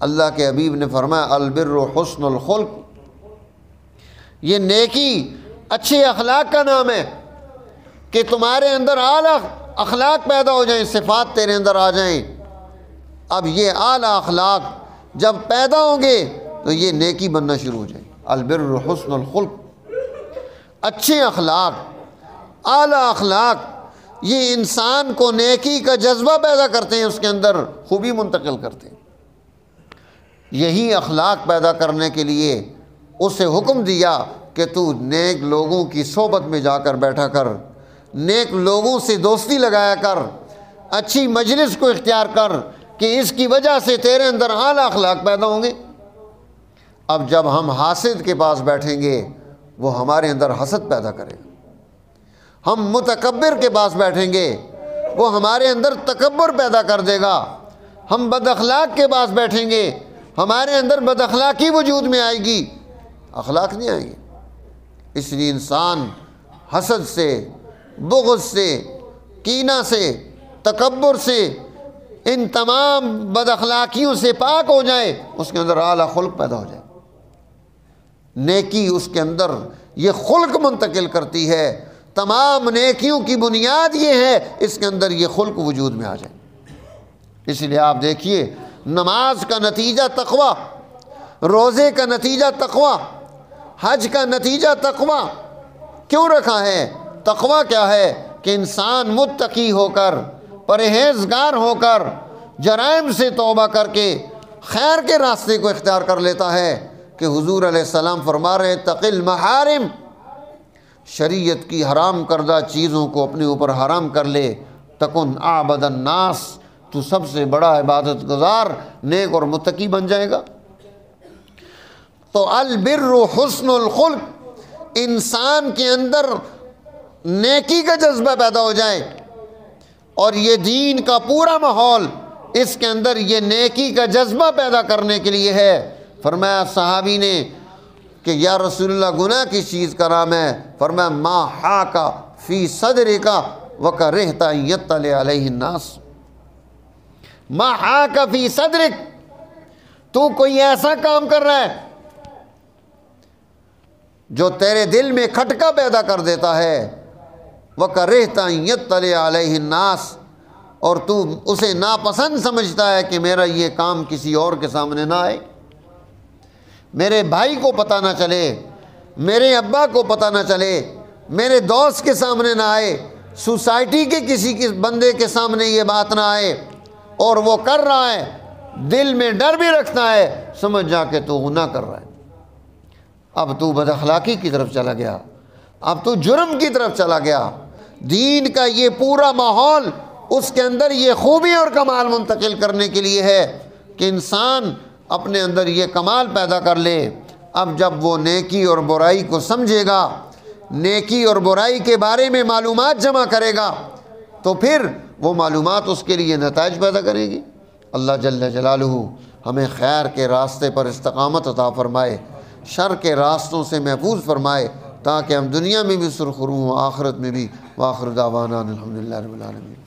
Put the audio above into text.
اللہ کے حبیب نے فرمایا البر حسن الخلق، یہ نیکی اچھے اخلاق کا نام ہے کہ تمہارے اندر اعلیٰ اخلاق پیدا ہو جائیں، صفات تیرے اندر آ جائیں۔ اب یہ اعلیٰ اخلاق جب پیدا ہوں گے تو یہ نیکی بننا شروع ہو جائے۔ البر حسن الخلق، اچھے اخلاق، اعلیٰ اخلاق، یہ انسان کو نیکی کا جذبہ پیدا کرتے ہیں، اس کے اندر خوبی منتقل کرتے ہیں۔ یہی اخلاق پیدا کرنے کے لیے اسے حکم دیا کہ تو نیک لوگوں کی صحبت میں جا کر بیٹھا کر، نیک لوگوں سے دوستی لگایا کر، اچھی مجلس کو اختیار کر کہ اس کی وجہ سے تیرے اندر اعلیٰ اخلاق پیدا ہوں گے۔ اب جب ہم حاسد کے پاس بیٹھیں گے وہ ہمارے اندر حسد پیدا کرے گا، ہم متکبر کے پاس بیٹھیں گے وہ ہمارے اندر تکبر پیدا کر دے گا، ہم بد اخلاق کے پاس بیٹھیں گے ہمارے اندر بد اخلاقی وجود میں آئے گی، اخلاق نہیں آئیں گے۔ اس لیے انسان حسد سے، بغض سے، کینہ سے، تکبر سے، ان تمام بد اخلاقیوں سے پاک ہو جائے، اس کے اندر اعلیٰ خلق پیدا ہو جائے۔ نیکی اس کے اندر یہ خلق منتقل کرتی ہے، تمام نیکیوں کی بنیاد یہ ہے اس کے اندر یہ خلق وجود میں آ جائے۔ اس لیے آپ دیکھیے نماز کا نتیجہ تقویٰ، روزے کا نتیجہ تقویٰ، حج کا نتیجہ تقویٰ کیوں رکھا ہے؟ تقویٰ کیا ہے کہ انسان متقی ہو کر، پرہیزگار ہو کر، جرائم سے توبہ کر کے خیر کے راستے کو اختیار کر لیتا ہے کہ حضور علیہ السلام فرما رہے تقی المحارم، شریعت کی حرام کردہ چیزوں کو اپنے اوپر حرام کر لے، تکن اعبد الناس، تو سب سے بڑا عبادت گزار، نیک اور متقی بن جائے گا۔ تو البر حسن الخلق، انسان کے اندر نیکی کا جذبہ پیدا ہو جائے، اور یہ دین کا پورا ماحول اس کے اندر یہ نیکی کا جذبہ پیدا کرنے کے لیے ہے۔ فرمایا صحابی نے کہ یا رسول اللہ گناہ کس چیز کا نام ہے؟ فرمایا ما حاک فی صدرک وکرہت ان یطلع علیہ الناس۔ ما حاک فی صدرک، تو کوئی ایسا کام کر رہا ہے جو تیرے دل میں کھٹکا پیدا کر دیتا ہے، وَكَرِهْتَ أَن يَطَّلِعَ عَلَيْهِ النَّاسِ، اور تو اسے ناپسند سمجھتا ہے کہ میرا یہ کام کسی اور کے سامنے نہ آئے، میرے بھائی کو پتہ نہ چلے، میرے ابا کو پتہ نہ چلے، میرے دوست کے سامنے نہ آئے، سوسائٹی کے کسی بندے کے سامنے یہ بات نہ آئے، اور وہ کر رہا ہے، دل میں ڈر بھی رکھتا ہے، سمجھ جا کہ تو گناہ کر رہا ہے۔ اب تو بد اخلاقی کی طرف چلا گیا، اب تو جرم کی طرف چلا گیا۔ دین کا یہ پورا ماحول اس کے اندر یہ خوبی اور کمال منتقل کرنے کے لیے ہے کہ انسان اپنے اندر یہ کمال پیدا کر لے۔ اب جب وہ نیکی اور برائی کو سمجھے گا، نیکی اور برائی کے بارے میں معلومات جمع کرے گا، تو پھر وہ معلومات اس کے لیے نتائج پیدا کرے گی۔ اللہ جل جلالہ ہمیں خیر کے راستے پر استقامت عطا فرمائے، شر کے راستوں سے محفوظ فرمائے، تاکہ ہم دنیا میں بھی سرخرو ہوں، آخرت میں بھی۔ وآخر دعوانا الحمدللہ رب العالمین۔